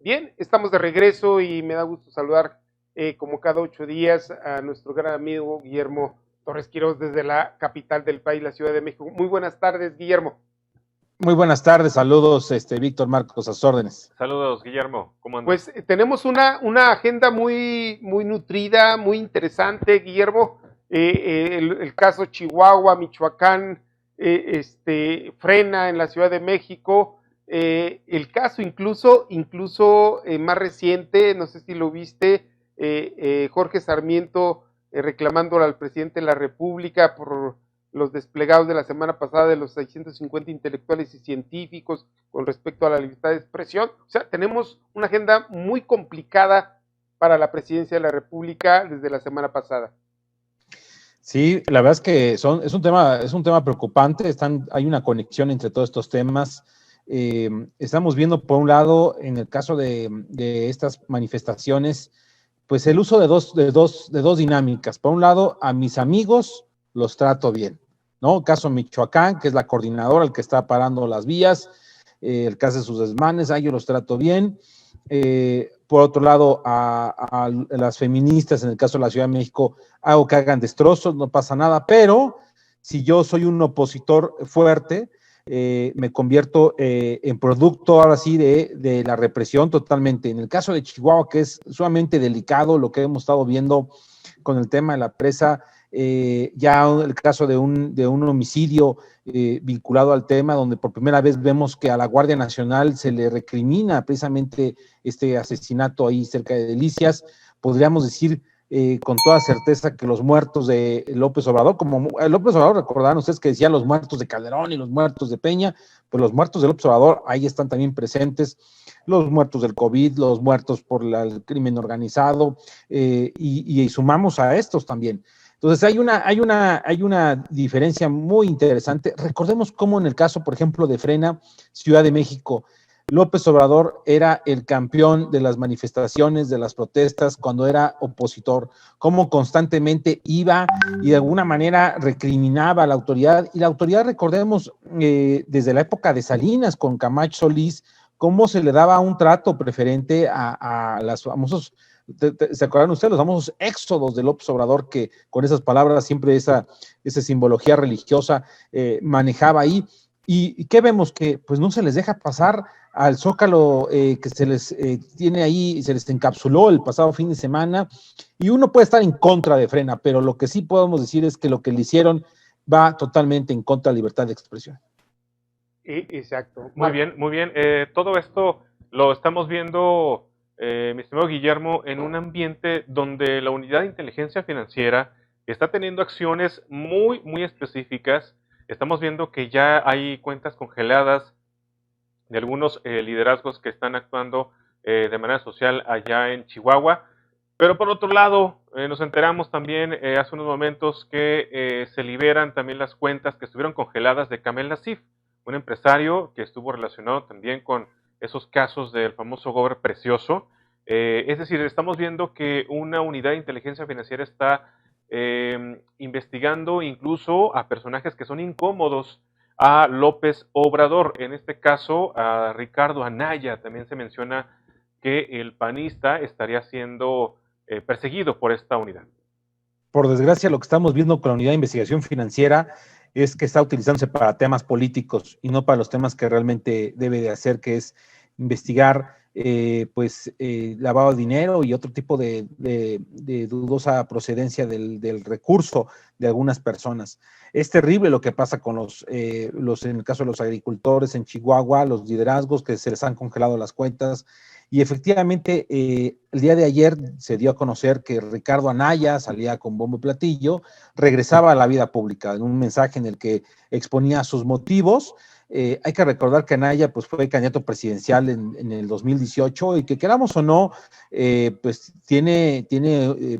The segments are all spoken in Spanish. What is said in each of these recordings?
Bien, estamos de regreso y me da gusto saludar como cada 8 días a nuestro gran amigo Guillermo Torres Quiroz desde la capital del país, la Ciudad de México. Muy buenas tardes, Guillermo. Muy buenas tardes, saludos, Víctor Marcos, a sus órdenes. Saludos, Guillermo, ¿cómo andas? Pues tenemos una agenda muy nutrida, muy interesante, Guillermo. El caso Chihuahua, Michoacán, frena en la Ciudad de México. El caso incluso más reciente, no sé si lo viste, Jorge Sarmiento reclamándole al presidente de la República por los desplegados de la semana pasada de los 650 intelectuales y científicos con respecto a la libertad de expresión. O sea, tenemos una agenda muy complicada para la presidencia de la República desde la semana pasada. Sí, la verdad es que es un tema preocupante, hay una conexión entre todos estos temas. Estamos viendo, por un lado, en el caso de estas manifestaciones, pues el uso de dos dinámicas. Por un lado, a mis amigos los trato bien, ¿no? El caso Michoacán, que es la coordinadora, el que está parando las vías, el que hace sus desmanes, a ellos los trato bien. Por otro lado, a las feministas, en el caso de la Ciudad de México, hago que hagan destrozos, no pasa nada, pero si yo soy un opositor fuerte, me convierto en producto ahora sí de la represión totalmente. En el caso de Chihuahua, que es sumamente delicado, lo que hemos estado viendo con el tema de la presa, ya el caso de un homicidio vinculado al tema, donde por primera vez vemos que a la Guardia Nacional se le recrimina precisamente este asesinato ahí cerca de Delicias. Podríamos decir con toda certeza que los muertos de López Obrador, como López Obrador, recordarán ustedes que decía los muertos de Calderón y los muertos de Peña, pues los muertos de López Obrador ahí están también presentes, los muertos del COVID, los muertos por el crimen organizado, y sumamos a estos también. Entonces hay una diferencia muy interesante. Recordemos cómo en el caso, por ejemplo, de Frena, Ciudad de México, López Obrador era el campeón de las manifestaciones, de las protestas, cuando era opositor, cómo constantemente iba y de alguna manera recriminaba a la autoridad, y la autoridad, recordemos, desde la época de Salinas con Camacho Solís, cómo se le daba un trato preferente a los famosos, ¿se acuerdan ustedes? Los famosos éxodos de López Obrador, que con esas palabras siempre esa simbología religiosa manejaba ahí. ¿Y qué vemos? Que pues no se les deja pasar al Zócalo que se les tiene ahí, se les encapsuló el pasado fin de semana, y uno puede estar en contra de Frena, pero lo que sí podemos decir es que lo que le hicieron va totalmente en contra de la libertad de expresión. Exacto. Muy bien, muy bien. Todo esto lo estamos viendo, mi estimado Guillermo, en un ambiente donde la Unidad de Inteligencia Financiera está teniendo acciones muy, muy específicas. Estamos viendo que ya hay cuentas congeladas de algunos liderazgos que están actuando de manera social allá en Chihuahua. Pero por otro lado, nos enteramos también hace unos momentos que se liberan también las cuentas que estuvieron congeladas de Kamel Nassif, un empresario que estuvo relacionado también con esos casos del famoso Gober Precioso. Es decir, estamos viendo que una unidad de inteligencia financiera está investigando incluso a personajes que son incómodos a López Obrador. En este caso, a Ricardo Anaya. También se menciona que el panista estaría siendo perseguido por esta unidad. Por desgracia, lo que estamos viendo con la unidad de investigación financiera es que está utilizándose para temas políticos y no para los temas que realmente debe de hacer, que es investigar lavado de dinero y otro tipo de dudosa procedencia del recurso de algunas personas. Es terrible lo que pasa con en el caso de los agricultores en Chihuahua, los liderazgos que se les han congelado las cuentas. Y efectivamente, el día de ayer se dio a conocer que Ricardo Anaya salía con bombo y platillo, regresaba a la vida pública en un mensaje en el que exponía sus motivos. Hay que recordar que Anaya pues, fue candidato presidencial en el 2018 y que queramos o no, pues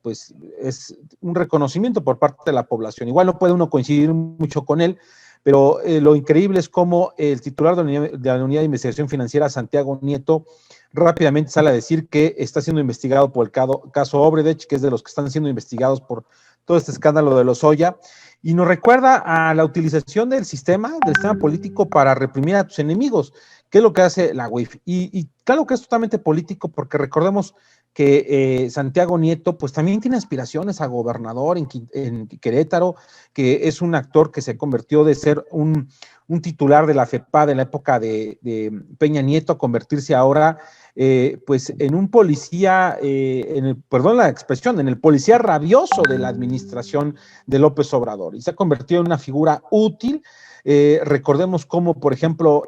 pues es un reconocimiento por parte de la población. Igual no puede uno coincidir mucho con él, pero lo increíble es cómo el titular de la Unidad de Investigación Financiera, Santiago Nieto, rápidamente sale a decir que está siendo investigado por el caso Obredech, que es de los que están siendo investigados por todo este escándalo de Lozoya, y nos recuerda a la utilización del sistema político para reprimir a tus enemigos, que es lo que hace la UIF. Y claro que es totalmente político, porque recordemos que Santiago Nieto pues también tiene aspiraciones a gobernador en Querétaro, que es un actor que se convirtió de ser un titular de la FEPAD en la época de Peña Nieto a convertirse ahora pues en un policía, perdón la expresión, en el policía rabioso de la administración de López Obrador, y se ha convertido en una figura útil. Recordemos cómo, por ejemplo,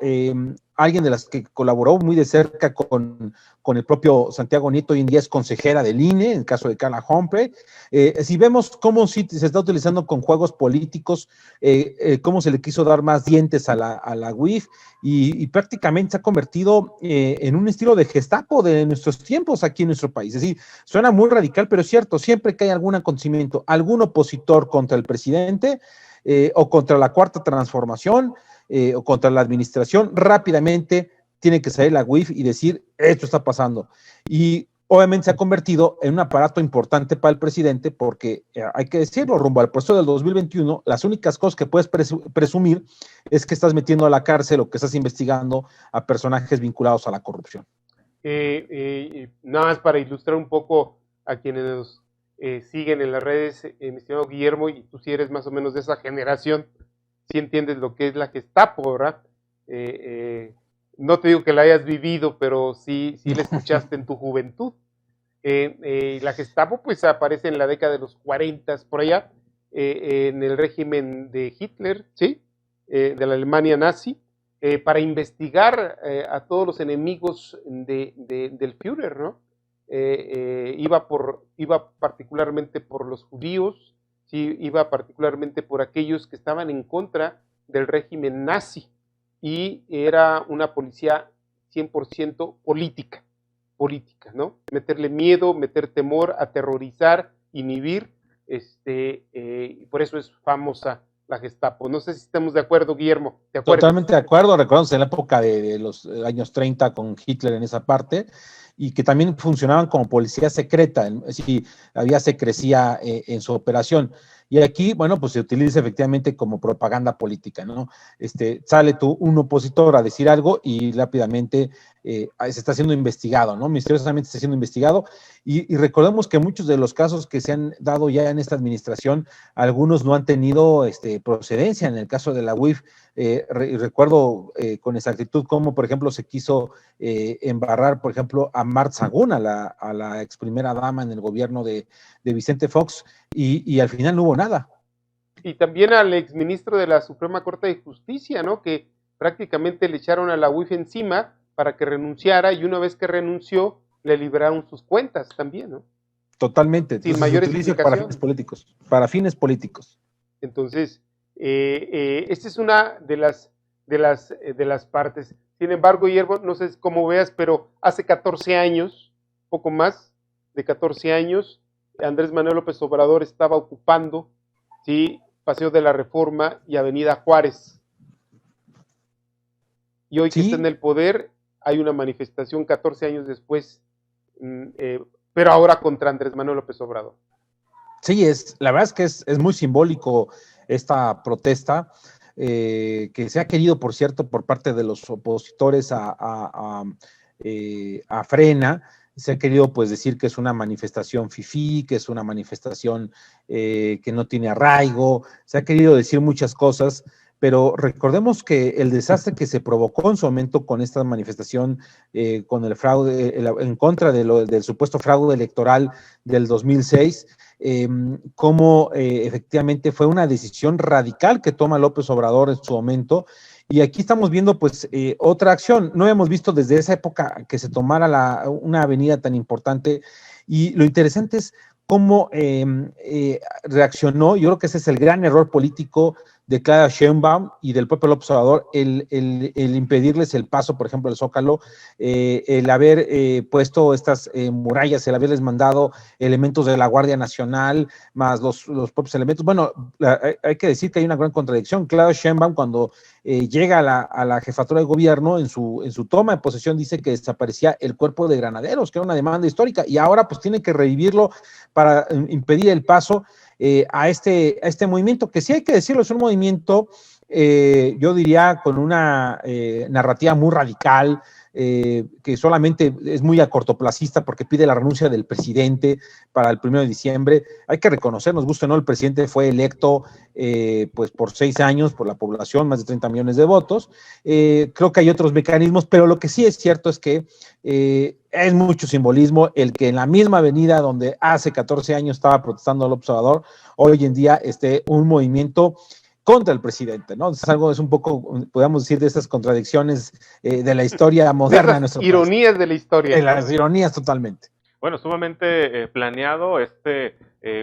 alguien de las que colaboró muy de cerca con el propio Santiago Nieto hoy en día es consejera del INE, en el caso de Carla Humphrey. Si vemos cómo sí se está utilizando con juegos políticos, cómo se le quiso dar más dientes a la UIF, y prácticamente se ha convertido en un estilo de Gestapo de nuestros tiempos aquí en nuestro país. Es decir, suena muy radical, pero es cierto, siempre que hay algún acontecimiento, algún opositor contra el presidente, o contra la Cuarta Transformación, o contra la administración, rápidamente tiene que salir la UIF y decir, esto está pasando. Y obviamente se ha convertido en un aparato importante para el presidente, porque hay que decirlo, rumbo al proceso del 2021, las únicas cosas que puedes presumir es que estás metiendo a la cárcel o que estás investigando a personajes vinculados a la corrupción. Nada más para ilustrar un poco a quienes nos siguen en las redes, mi estimado Guillermo, y tú sí eres más o menos de esa generación, sí entiendes lo que es la Gestapo, ¿verdad? No te digo que la hayas vivido, pero sí la escuchaste en tu juventud. La Gestapo pues aparece en la década de los 40, por allá, en el régimen de Hitler, ¿sí? De la Alemania nazi, para investigar a todos los enemigos del Führer, ¿no? Iba particularmente por los judíos, sí, iba particularmente por aquellos que estaban en contra del régimen nazi, y era una policía 100% política, ¿no? Meterle miedo, meter temor, aterrorizar, inhibir, por eso es famosa la Gestapo. No sé si estamos de acuerdo, Guillermo. ¿Te acuerdas? Totalmente de acuerdo, recordamos en la época de los años 30 con Hitler en esa parte, y que también funcionaban como policía secreta, es decir, había secrecía en su operación. Y aquí, bueno, pues se utiliza efectivamente como propaganda política, ¿no? Sale un opositor a decir algo y rápidamente se está siendo investigado, ¿no? Misteriosamente está siendo investigado, y recordemos que muchos de los casos que se han dado ya en esta administración, algunos no han tenido procedencia. En el caso de la UIF, recuerdo con exactitud cómo, por ejemplo, se quiso embarrar, por ejemplo, a Mart Sagún, a la ex primera dama en el gobierno de Vicente Fox, y al final no hubo nada. Y también al exministro de la Suprema Corte de Justicia, ¿no? Que prácticamente le echaron a la UIF encima para que renunciara, y una vez que renunció, le liberaron sus cuentas también, ¿no? Totalmente. Entonces, sin mayor se utiliza para fines políticos. Para fines políticos. Entonces, esta es una de las partes. Sin embargo, Guillermo, no sé cómo veas, pero hace 14 años, poco más de 14 años, Andrés Manuel López Obrador estaba ocupando, ¿sí?, Paseo de la Reforma y Avenida Juárez. Y hoy que está en el poder, hay una manifestación 14 años después, pero ahora contra Andrés Manuel López Obrador. Sí, la verdad es que es muy simbólico esta protesta, que se ha querido, por cierto, por parte de los opositores a Frena. Se ha querido pues decir que es una manifestación fifí, que es una manifestación que no tiene arraigo. Se ha querido decir muchas cosas, pero recordemos que el desastre que se provocó en su momento con esta manifestación, con el fraude, en contra del supuesto fraude electoral del 2006, cómo efectivamente fue una decisión radical que toma López Obrador en su momento. Y aquí estamos viendo pues otra acción. No hemos visto desde esa época que se tomara una avenida tan importante, y lo interesante es cómo reaccionó. Yo creo que ese es el gran error político de Claudia Sheinbaum y del propio López Obrador, el impedirles el paso, por ejemplo, al Zócalo, el haber puesto estas murallas, el haberles mandado elementos de la Guardia Nacional, más los propios elementos. Bueno, hay que decir que hay una gran contradicción. Claudia Sheinbaum, cuando llega a la jefatura de gobierno, en su toma de posesión dice que desaparecía el cuerpo de granaderos, que era una demanda histórica, y ahora pues tiene que revivirlo para impedir el paso a este movimiento, que sí hay que decirlo, es un movimiento, yo diría, con una narrativa muy radical, que solamente es muy a cortoplacista porque pide la renuncia del presidente para el 1 de diciembre. Hay que reconocer, nos gusta o no, el presidente fue electo pues por 6 años por la población, más de 30 millones de votos. Creo que hay otros mecanismos, pero lo que sí es cierto es que es mucho simbolismo el que en la misma avenida donde hace 14 años estaba protestando López Obrador, hoy en día esté un movimiento contra el presidente, ¿no? Es un poco, podríamos decir, de esas contradicciones de la historia moderna de nuestro ironías país. De la historia. Las ironías totalmente. Bueno, sumamente planeado este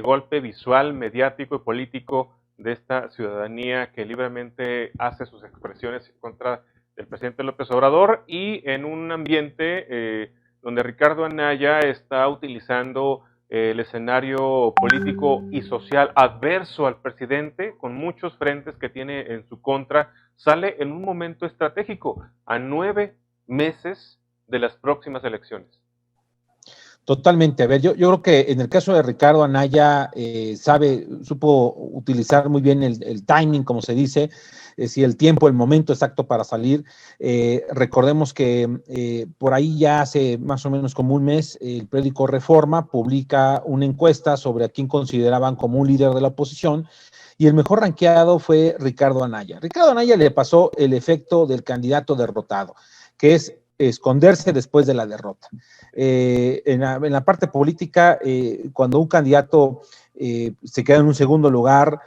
golpe visual, mediático y político de esta ciudadanía que libremente hace sus expresiones en contra del presidente López Obrador, y en un ambiente donde Ricardo Anaya está utilizando el escenario político y social adverso al presidente, con muchos frentes que tiene en su contra, sale en un momento estratégico, a 9 meses de las próximas elecciones. Totalmente. A ver, yo creo que en el caso de Ricardo Anaya, supo utilizar muy bien el timing, como se dice, es decir, el tiempo, el momento exacto para salir. Recordemos que por ahí ya hace más o menos como un mes, el periódico Reforma publica una encuesta sobre a quién consideraban como un líder de la oposición, y el mejor rankeado fue Ricardo Anaya. Ricardo Anaya le pasó el efecto del candidato derrotado, que es esconderse después de la derrota. En la parte política, cuando un candidato se queda en un segundo lugar,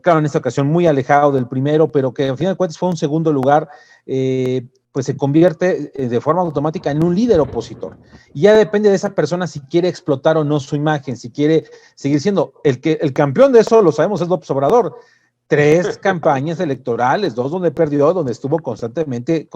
claro, en esta ocasión muy alejado del primero, pero que al final de cuentas fue un segundo lugar, pues se convierte de forma automática en un líder opositor. Y ya depende de esa persona si quiere explotar o no su imagen, si quiere seguir siendo el campeón de eso, lo sabemos, es López Obrador. 3 campañas electorales, 2 donde perdió, donde estuvo constantemente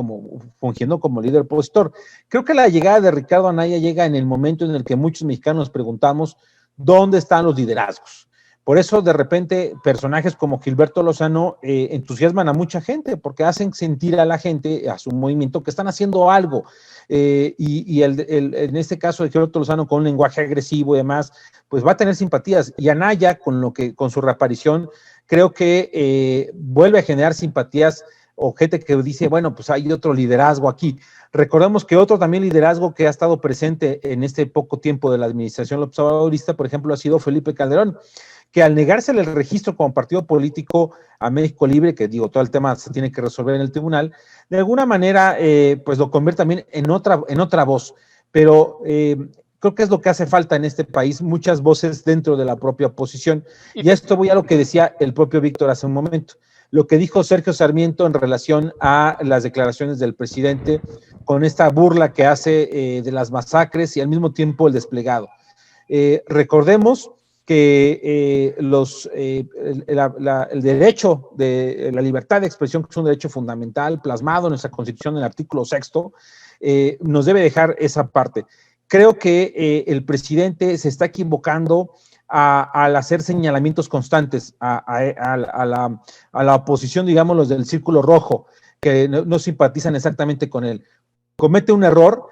fungiendo como líder opositor. Creo que la llegada de Ricardo Anaya llega en el momento en el que muchos mexicanos nos preguntamos dónde están los liderazgos. Por eso, de repente, personajes como Gilberto Lozano entusiasman a mucha gente, porque hacen sentir a la gente, a su movimiento, que están haciendo algo. En este caso de Gilberto Lozano, con un lenguaje agresivo y demás, pues va a tener simpatías. Y Anaya, con su reaparición, creo que vuelve a generar simpatías, o gente que dice, bueno, pues hay otro liderazgo aquí. Recordemos que otro también liderazgo que ha estado presente en este poco tiempo de la administración López Obradorista, por ejemplo, ha sido Felipe Calderón, que al negársele el registro como partido político a México Libre, que digo, todo el tema se tiene que resolver en el tribunal, de alguna manera, pues lo convierte también en otra voz. Pero creo que es lo que hace falta en este país, muchas voces dentro de la propia oposición. Y esto voy a lo que decía el propio Víctor hace un momento, lo que dijo Sergio Sarmiento en relación a las declaraciones del presidente, con esta burla que hace de las masacres y al mismo tiempo el desplegado. Recordemos que el derecho de la libertad de expresión, que es un derecho fundamental plasmado en nuestra Constitución en el artículo 6, nos debe dejar esa parte. Creo que el presidente se está equivocando al hacer señalamientos constantes a la oposición, digamos, los del círculo rojo, que no simpatizan exactamente con él. Comete un error,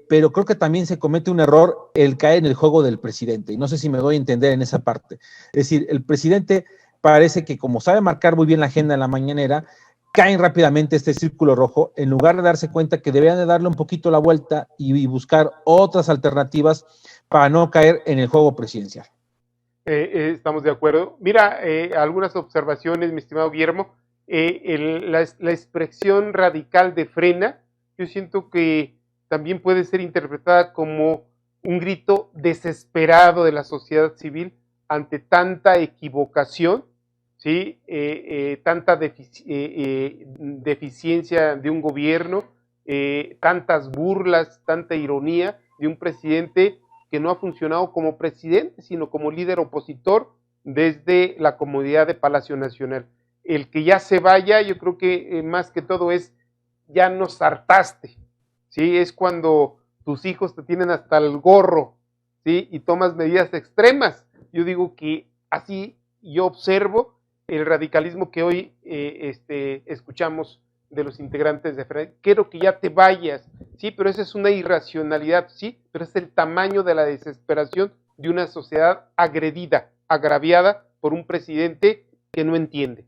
pero creo que también se comete un error el caer en el juego del presidente, y no sé si me doy a entender en esa parte. Es decir, el presidente parece que, como sabe marcar muy bien la agenda en la mañanera, caen rápidamente este círculo rojo, en lugar de darse cuenta que deberían de darle un poquito la vuelta y buscar otras alternativas para no caer en el juego presidencial. Estamos de acuerdo. Mira, algunas observaciones, mi estimado Guillermo. La expresión radical de frena, yo siento que también puede ser interpretada como un grito desesperado de la sociedad civil ante tanta equivocación, ¿sí? Tanta deficiencia de un gobierno, tantas burlas, tanta ironía de un presidente que no ha funcionado como presidente, sino como líder opositor desde la comodidad de Palacio Nacional. El que ya se vaya, yo creo que más que todo es, ya nos hartaste, ¿sí? Es cuando tus hijos te tienen hasta el gorro, ¿sí? Y tomas medidas extremas. Yo digo que así yo observo el radicalismo que hoy escuchamos de los integrantes de Frena. Quiero que ya te vayas, sí, pero esa es una irracionalidad, sí, pero es el tamaño de la desesperación de una sociedad agredida, agraviada por un presidente que no entiende.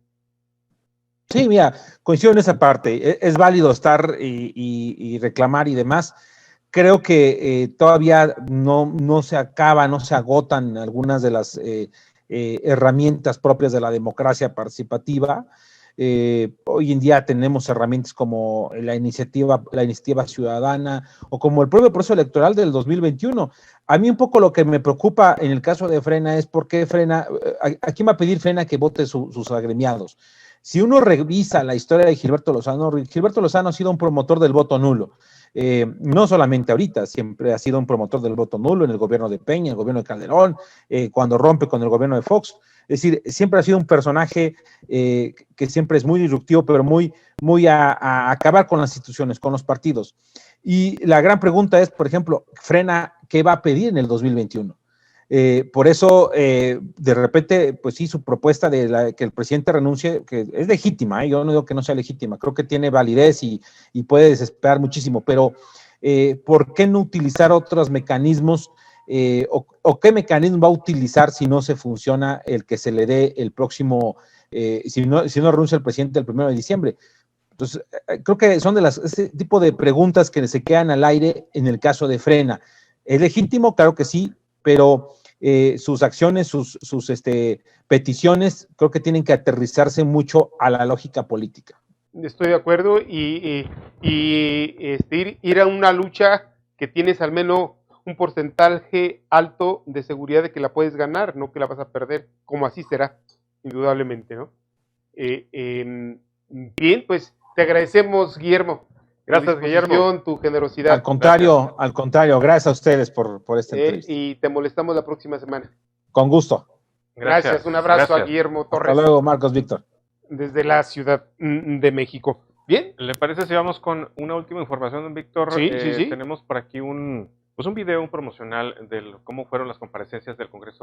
Sí, mira, coincido en esa parte. Es válido estar y reclamar y demás. Creo que todavía no se acaba, no se agotan algunas de las herramientas propias de la democracia participativa. Hoy en día tenemos herramientas como la iniciativa ciudadana o como el propio proceso electoral del 2021. A mí un poco lo que me preocupa en el caso de Frena es por qué Frena, ¿a quién va a pedir Frena que vote sus agremiados? Si uno revisa la historia de Gilberto Lozano ha sido un promotor del voto nulo. No solamente ahorita, siempre ha sido un promotor del voto nulo en el gobierno de Peña, en el gobierno de Calderón, cuando rompe con el gobierno de Fox. Es decir, siempre ha sido un personaje que siempre es muy disruptivo, pero muy a acabar con las instituciones, con los partidos. Y la gran pregunta es, por ejemplo, Frena, ¿qué va a pedir en el 2021? Por eso, de repente, pues sí, su propuesta de que el presidente renuncie, que es legítima, yo no digo que no sea legítima, creo que tiene validez y puede desesperar muchísimo, pero ¿por qué no utilizar otros mecanismos o qué mecanismo va a utilizar si no se funciona el que se le dé el próximo, si no renuncia el presidente el 1 de diciembre? Entonces, creo que son ese tipo de preguntas que se quedan al aire en el caso de Frena. ¿Es legítimo? Claro que sí, pero sus acciones, sus peticiones, creo que tienen que aterrizarse mucho a la lógica política. Estoy de acuerdo y ir a una lucha que tienes al menos un porcentaje alto de seguridad de que la puedes ganar, no que la vas a perder, como así será, indudablemente, ¿no? Bien, pues te agradecemos, Guillermo. Gracias, Guillermo. Tu generosidad. Al contrario, gracias a ustedes por esta entrevista. Y te molestamos la próxima semana. Con gusto. Gracias. Un abrazo a Guillermo Torres. Hasta luego, Marcos Víctor. Desde la Ciudad de México. Bien. ¿Le parece si vamos con una última información, Víctor? Sí. Tenemos por aquí un video, un promocional de cómo fueron las comparecencias del Congreso